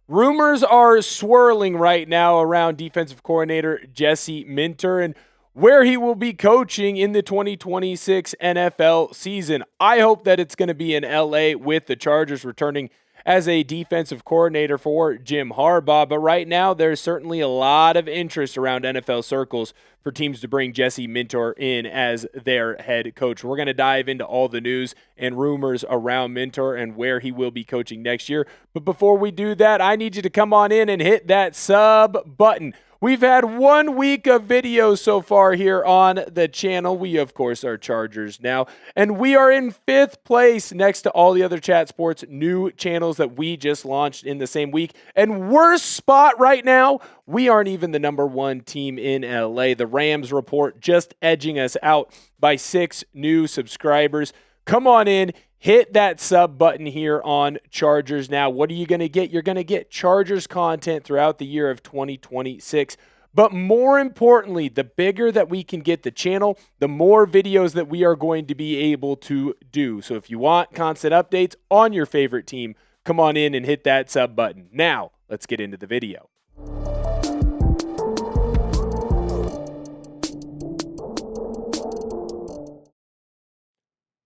Rumors are swirling right now around defensive coordinator Jesse Minter and where he will be coaching in the 2026 NFL season. I hope that it's going to be in LA with the Chargers returning as a defensive coordinator for Jim Harbaugh. But right now, there's certainly a lot of interest around NFL circles for teams to bring Jesse Minter in as their head coach. We're going to dive into all the news and rumors around Minter and where he will be coaching next year. But before we do that, I need you to come on in and hit that sub button. We've had 1 week of videos so far here on the channel. We, of course, are Chargers now. And we are in 5th place next to all the other Chat Sports new channels that we just launched in the same week. And worst spot right now, we aren't even the number 1 team in LA. The Rams report just edging us out by 6 new subscribers. Come on in. Hit that sub button here on Chargers Now. What are you going to get? You're going to get Chargers content throughout the year of 2026. But more importantly, the bigger that we can get the channel, the more videos that we are going to be able to do. So if you want constant updates on your favorite team, come on in and hit that sub button. Now, let's get into the video.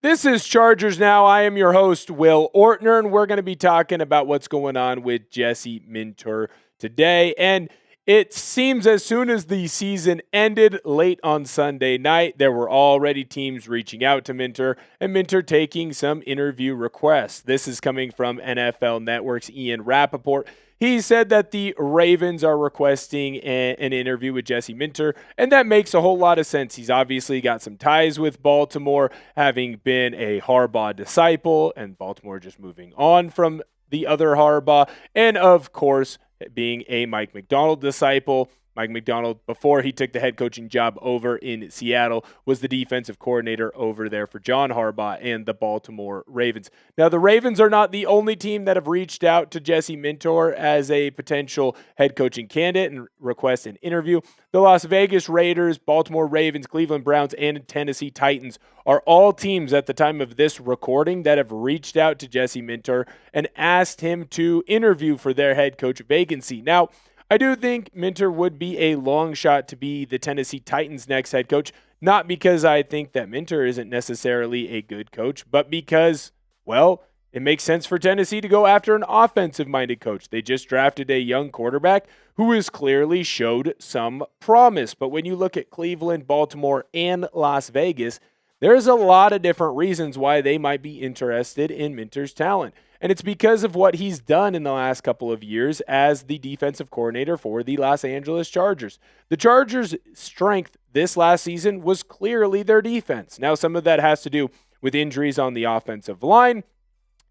This is Chargers Now. I am your host, Will Ortner, and we're going to be talking about what's going on with Jesse Minter today. And it seems as soon as the season ended late on Sunday night, there were already teams reaching out to Minter and Minter taking some interview requests. This is coming from NFL Network's Ian Rappaport. He said that the Ravens are requesting an interview with Jesse Minter, and that makes a whole lot of sense. He's obviously got some ties with Baltimore, having been a Harbaugh disciple, and Baltimore just moving on from the other Harbaugh, and of course, being a Mike Macdonald disciple. Mike Macdonald, before he took the head coaching job over in Seattle, was the defensive coordinator over there for John Harbaugh and the Baltimore Ravens. Now, the Ravens are not the only team that have reached out to Jesse Minter as a potential head coaching candidate and request an interview. The Las Vegas Raiders, Baltimore Ravens, Cleveland Browns, and Tennessee Titans are all teams at the time of this recording that have reached out to Jesse Minter and asked him to interview for their head coach vacancy. Now, I do think Minter would be a long shot to be the Tennessee Titans' next head coach, not because I think that Minter isn't necessarily a good coach, but because, well, it makes sense for Tennessee to go after an offensive-minded coach. They just drafted a young quarterback who has clearly showed some promise. But when you look at Cleveland, Baltimore, and Las Vegas, there's a lot of different reasons why they might be interested in Minter's talent. And it's because of what he's done in the last couple of years as the defensive coordinator for the Los Angeles Chargers. The Chargers' strength this last season was clearly their defense. Now, some of that has to do with injuries on the offensive line.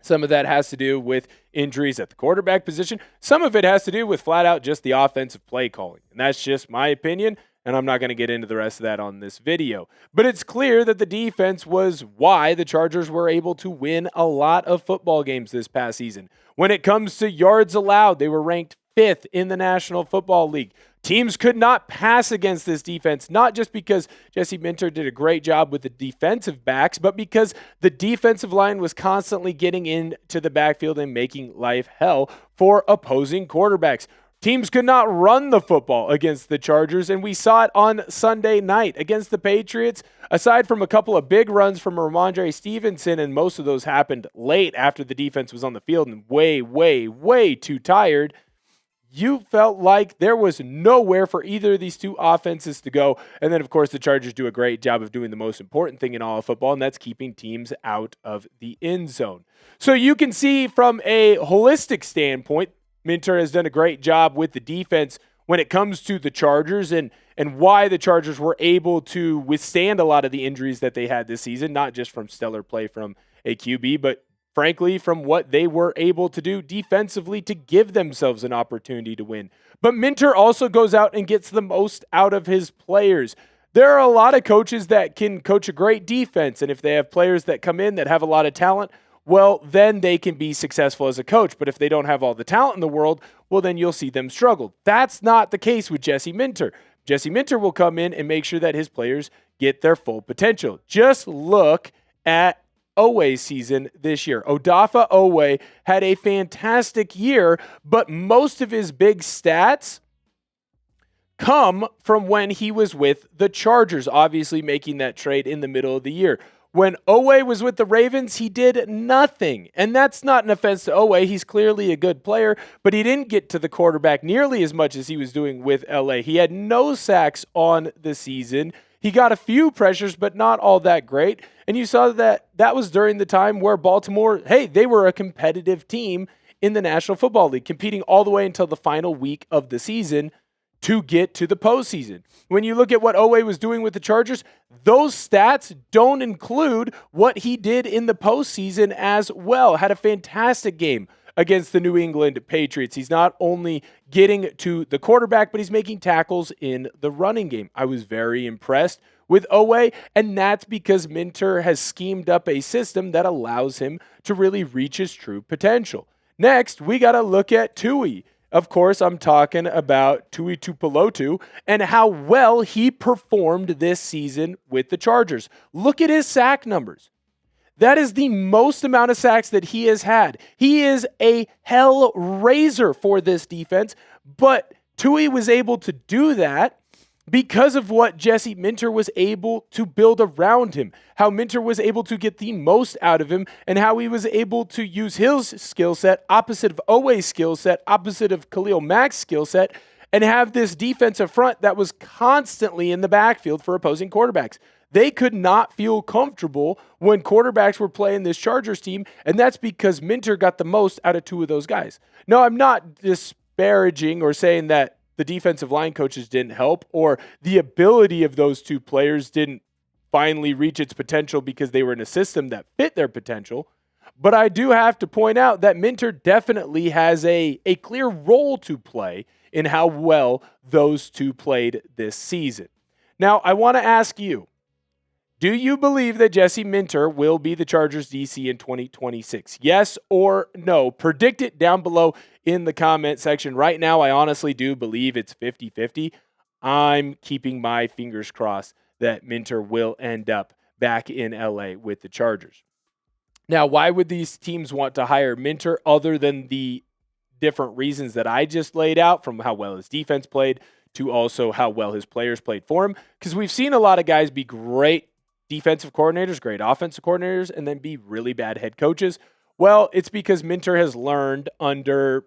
Some of that has to do with injuries at the quarterback position. Some of it has to do with flat out just the offensive play calling. And that's just my opinion. And I'm not going to get into the rest of that on this video. But it's clear that the defense was why the Chargers were able to win a lot of football games this past season. When it comes to yards allowed, they were ranked 5th in the National Football League. Teams could not pass against this defense, not just because Jesse Minter did a great job with the defensive backs, but because the defensive line was constantly getting into the backfield and making life hell for opposing quarterbacks. Teams could not run the football against the Chargers, and we saw it on Sunday night against the Patriots. Aside from a couple of big runs from Ramondre Stevenson, and most of those happened late after the defense was on the field and way too tired, you felt like there was nowhere for either of these two offenses to go. And then, of course, the Chargers do a great job of doing the most important thing in all of football, and that's keeping teams out of the end zone. So you can see from a holistic standpoint, Minter has done a great job with the defense when it comes to the Chargers and why the Chargers were able to withstand a lot of the injuries that they had this season, not just from stellar play from a QB, but frankly from what they were able to do defensively to give themselves an opportunity to win. But Minter also goes out and gets the most out of his players. There are a lot of coaches that can coach a great defense, and if they have players that come in that have a lot of talent, well, then they can be successful as a coach. But if they don't have all the talent in the world, well, then you'll see them struggle. That's not the case with Jesse Minter. Jesse Minter will come in and make sure that his players get their full potential. Just look at Oweh's season this year. Odafe Oweh had a fantastic year, but most of his big stats come from when he was with the Chargers, obviously making that trade in the middle of the year. When Oweh was with the Ravens, he did nothing. And that's not an offense to Oweh. He's clearly a good player, but he didn't get to the quarterback nearly as much as he was doing with LA. He had no sacks on the season. He got a few pressures, but not all that great. And you saw that was during the time where Baltimore, they were a competitive team in the National Football League, competing all the way until the final week of the season to get to the postseason. When you look at what Oweh was doing with the Chargers, those stats don't include what he did in the postseason as well. Had a fantastic game against the New England Patriots. He's not only getting to the quarterback, but he's making tackles in the running game. I was very impressed with Oweh, and that's because Minter has schemed up a system that allows him to really reach his true potential. Next, we got to look at Tui. Of course, I'm talking about Tuli Tuipulotu and how well he performed this season with the Chargers. Look at his sack numbers. That is the most amount of sacks that he has had. He is a hell raiser for this defense, but Tui was able to do that because of what Jesse Minter was able to build around him, how Minter was able to get the most out of him, and how he was able to use his skill set opposite of Oweh's skill set, opposite of Khalil Mack's skill set, and have this defensive front that was constantly in the backfield for opposing quarterbacks. They could not feel comfortable when quarterbacks were playing this Chargers team, and that's because Minter got the most out of two of those guys. No, I'm not disparaging or saying that the defensive line coaches didn't help, or the ability of those two players didn't finally reach its potential because they were in a system that fit their potential. But I do have to point out that Minter definitely has a clear role to play in how well those two played this season. Now, I want to ask you, do you believe that Jesse Minter will be the Chargers DC in 2026? Yes or no? Predict it down below in the comment section. Right now, I honestly do believe it's 50-50. I'm keeping my fingers crossed that Minter will end up back in LA with the Chargers. Now, why would these teams want to hire Minter other than the different reasons that I just laid out, from how well his defense played to also how well his players played for him? Because we've seen a lot of guys be great defensive coordinators, great offensive coordinators, and then be really bad head coaches. Well, it's because Minter has learned under,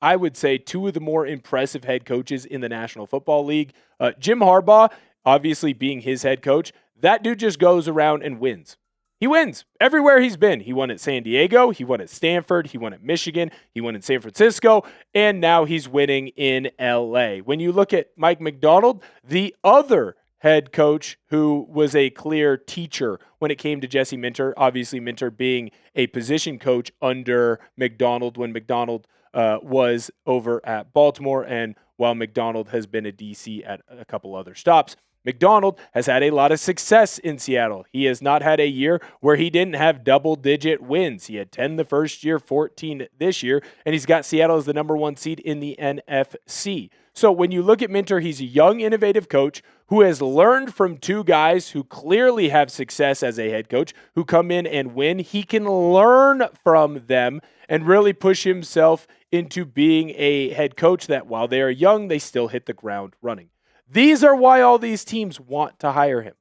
I would say, two of the more impressive head coaches in the National Football League. Jim Harbaugh, obviously being his head coach, that dude just goes around and wins. He wins everywhere he's been. He won at San Diego, he won at Stanford, he won at Michigan, he won in San Francisco, and now he's winning in LA. When you look at Mike Macdonald, the other head coach who was a clear teacher when it came to Jesse Minter, obviously Minter being a position coach under Macdonald when Macdonald was over at Baltimore, and while Macdonald has been a DC at a couple other stops. Macdonald has had a lot of success in Seattle. He has not had a year where he didn't have double-digit wins. He had 10 the first year, 14 this year, and he's got Seattle as the number one seed in the NFC. So when you look at Minter, he's a young, innovative coach who has learned from two guys who clearly have success as a head coach, who come in and win. He can learn from them and really push himself into being a head coach that while they are young, they still hit the ground running. These are why all these teams want to hire him.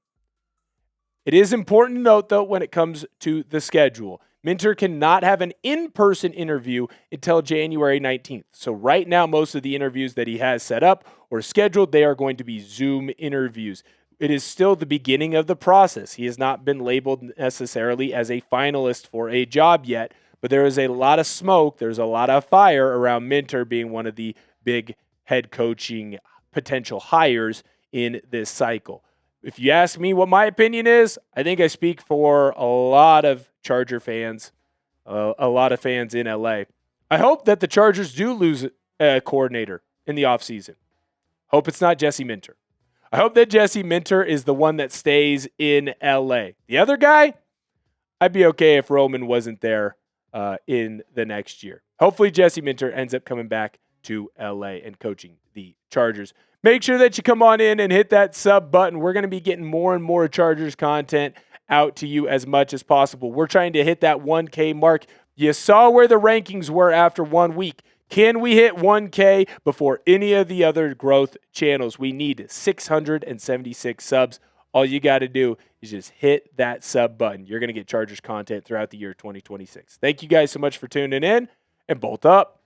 It is important to note, though, when it comes to the schedule, Minter cannot have an in-person interview until January 19th. So right now, most of the interviews that he has set up or scheduled, they are going to be Zoom interviews. It is still the beginning of the process. He has not been labeled necessarily as a finalist for a job yet, but there is a lot of smoke. There's a lot of fire around Minter being one of the big head coaching potential hires in this cycle. If you ask me what my opinion is, I think I speak for a lot of Charger fans, a lot of fans in LA. I hope that the Chargers do lose a coordinator in the offseason. Hope it's not Jesse Minter. I hope that Jesse Minter is the one that stays in LA. The other guy, I'd be okay if Roman wasn't there in the next year. Hopefully Jesse Minter ends up coming back to LA and coaching the Chargers. Make sure that you come on in and hit that sub button. We're going to be getting more and more Chargers content out to you as much as possible. We're trying to hit that 1K mark. You saw where the rankings were after 1 week. Can we hit 1K before any of the other growth channels? We need 676 subs. All you got to do is just hit that sub button. You're going to get Chargers content throughout the year 2026. Thank you guys so much for tuning in, and bolt up.